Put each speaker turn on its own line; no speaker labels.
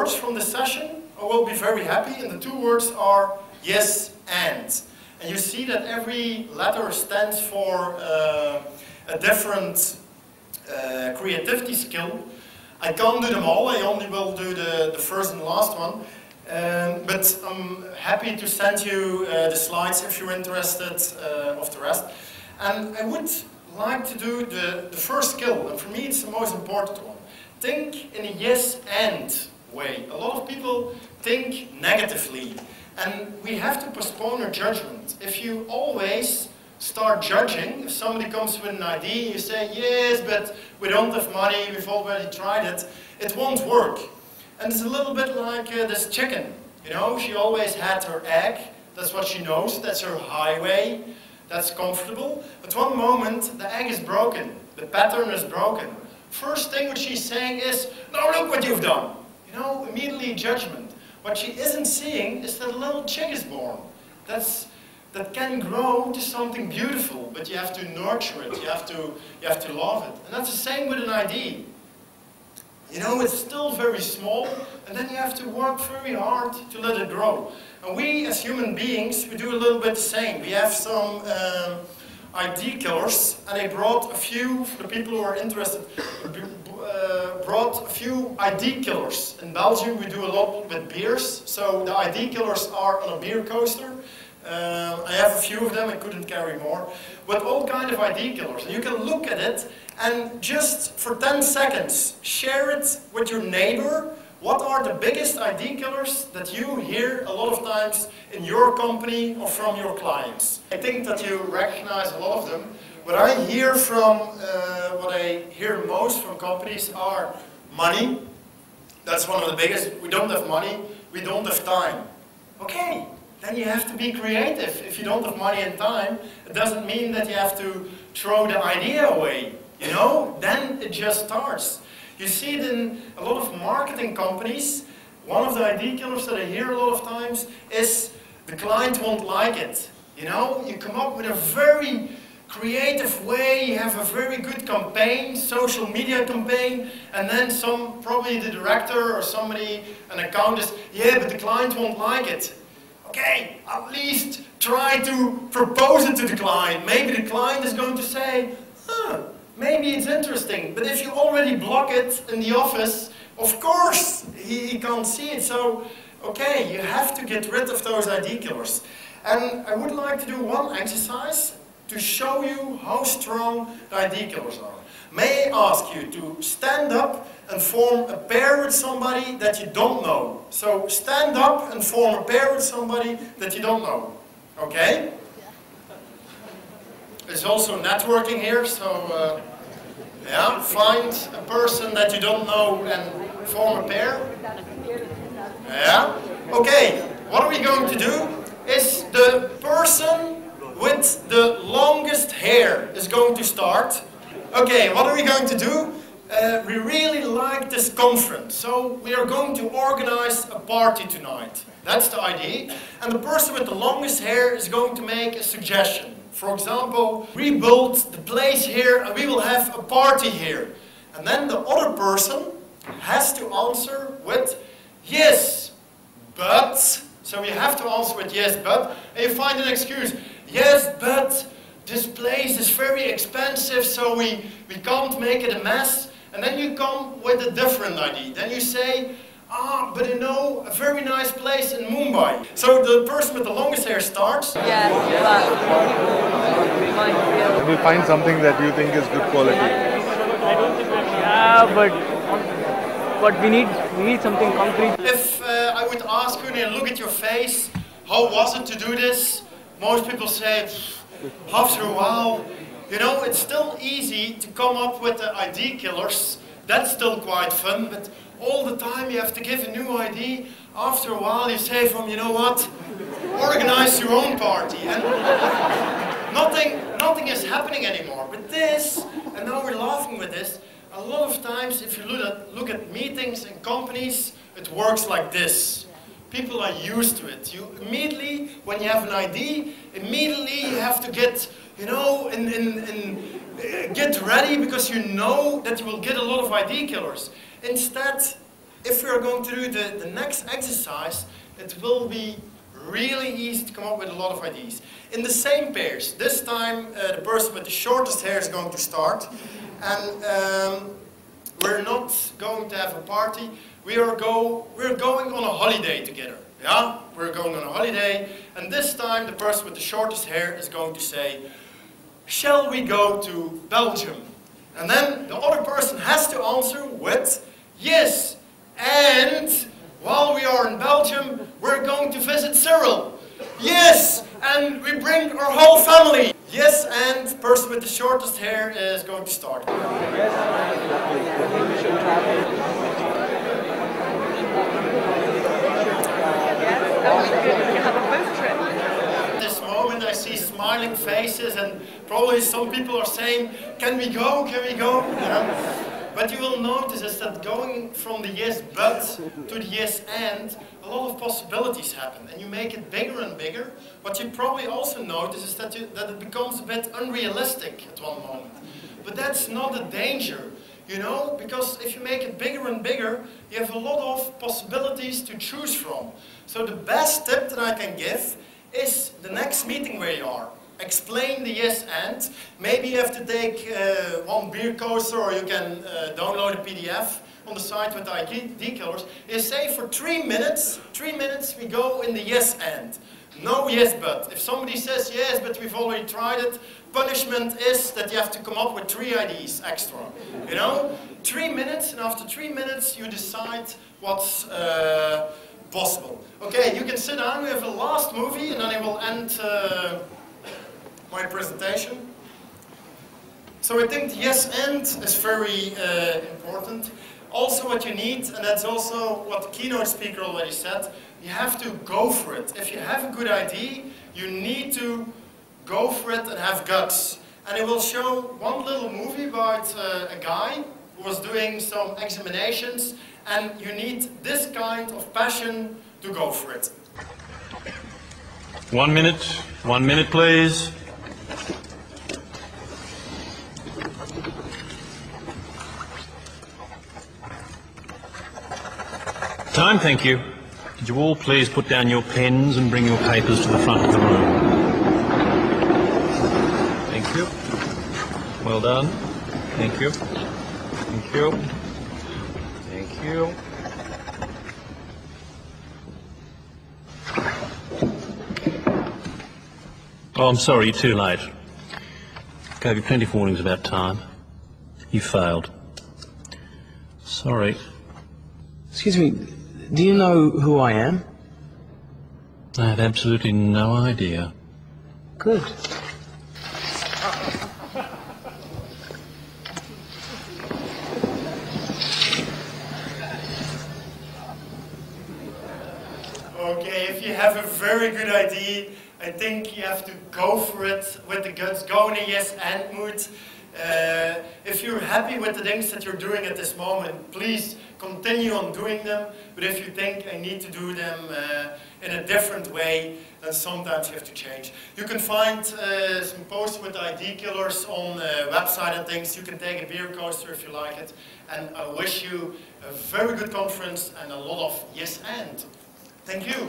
words from this session, I will be very happy, and the two words are yes and. And you see that every letter stands for a different creativity skill. I can't do them all, I only will do the first and last one. But I'm happy to send you the slides if you're interested of the rest. And I would like to do the first skill, and for me it's the most important one. Think in a yes and way. A lot of people think negatively, and we have to postpone our judgment. If you always start judging, if somebody comes with an idea, you say, yes, but we don't have money, we've already tried it, it won't work. And it's a little bit like this chicken. You know, she always had her egg, that's what she knows, that's her highway, that's comfortable. But one moment, the egg is broken, the pattern is broken. First thing what she's saying is, no, look what you've done. You know, immediately judgment. What she isn't seeing is that a little chick is born. That can grow to something beautiful, but you have to nurture it, you have to love it. And that's the same with an idea. You know, it's still very small, and then you have to work very hard to let it grow. And we, as human beings, we do a little bit the same. We have some ID killers, and I brought a few, for the people who are interested, brought a few ID killers. In Belgium, we do a lot with beers, so the ID killers are on a beer coaster. I have a few of them, I couldn't carry more. But all kind of ID killers. And you can look at it and just for 10 seconds share it with your neighbor. What are the biggest ID killers that you hear a lot of times in your company or from your clients? I think that you recognize a lot of them. What I hear most from companies are money. That's one of the biggest. We don't have money, we don't have time. Okay. Then you have to be creative. If you don't have money and time, it doesn't mean that you have to throw the idea away. You know, then it just starts. You see it in a lot of marketing companies. One of the idea killers that I hear a lot of times is the client won't like it. You know, you come up with a very creative way, you have a very good campaign, social media campaign, and then probably the director or somebody, an account yeah, but the client won't like it. Okay, at least try to propose it to the client. Maybe the client is going to say, maybe it's interesting. But if you already block it in the office, of course, he can't see it. So, okay, you have to get rid of those ID killers. And I would like to do one exercise to show you how strong the ID killers are. May I ask you to stand up and form a pair with somebody that you don't know. So stand up and form a pair with somebody that you don't know. Okay? There's also networking here, so yeah, find a person that you don't know and form a pair. Yeah? Okay, what are we going to do is the person with the longest hair is going to start. Okay, what are we going to do? We really like this conference, so we are going to organize a party tonight. That's the idea. And the person with the longest hair is going to make a suggestion. For example, rebuild the place here and we will have a party here. And then the other person has to answer with yes, but. So you have to answer with yes, but. And you find an excuse. Yes, but this place is very expensive, so we can't make it a mess. And then you come with a different idea. Then you say, but you know, a very nice place in Mumbai. So the person with the longest hair starts.
Yeah,
we'll find something that you think is good quality.
Yeah, but we need something concrete.
If I would ask you and look at your face, how was it to do this? Most people say, after a while, you know, it's still easy to come up with the ID killers. That's still quite fun, but all the time you have to give a new ID. After a while you say from, you know what, organize your own party. And nothing is happening anymore. But this, and now we're laughing with this, a lot of times if you look at meetings and companies, it works like this. People are used to it. You immediately, when you have an ID, immediately you have to get, you know, get ready because you know that you will get a lot of ID killers. Instead, if we are going to do the next exercise, it will be really easy to come up with a lot of ideas. In the same pairs, this time the person with the shortest hair is going to start. And we're not going to have a party. We're going on a holiday together. Yeah, we're going on a holiday. And this time the person with the shortest hair is going to say, shall we go to Belgium? And then the other person has to answer with, yes. And while we are in Belgium, we're going to visit Cyriel. Yes, and we bring our whole family. Yes, and the person with the shortest hair is going to start. At this moment I see smiling faces and probably some people are saying, can we go, can we go? Yeah. But you will notice is that going from the yes but to the yes and, a lot of possibilities happen. And you make it bigger and bigger. What you probably also notice is that it becomes a bit unrealistic at one moment. But that's not a danger, you know, because if you make it bigger and bigger, you have a lot of possibilities to choose from. So the best tip that I can give is the next meeting where you are. Explain the yes and. Maybe you have to take one beer coaster, or you can download a PDF on the site with the ID killers. You say for 3 minutes we go in the yes and. No yes but. If somebody says yes but we've already tried it, punishment is that you have to come up with 3 IDs extra. You know? 3 minutes, and after 3 minutes you decide what's possible. Okay, you can sit down, we have a last movie and then I will end my presentation. So I think the yes and is very important. Also what you need, and that's also what the keynote speaker already said, you have to go for it. If you have a good idea, you need to go for it and have guts. And it will show one little movie about a guy who was doing some examinations, and you need this kind of passion to go for it.
1 minute, 1 minute please. Time, thank you. Could you all please put down your pens and bring your papers to the front of the room? Thank you. Well done. Thank you. Thank you. Thank you. Oh, I'm sorry, you're too late. Gave you plenty of warnings about time. You failed. Sorry.
Excuse me, do you know who I am?
I had absolutely no idea.
Good.
Okay, if you have a very good idea, I think you have to go for it with the guts, go in a yes and mood. If you're happy with the things that you're doing at this moment, please continue on doing them. But if you think I need to do them in a different way, then sometimes you have to change. You can find some posts with ID killers on the website and things. You can take a beer coaster if you like it. And I wish you a very good conference and a lot of yes and. Thank you.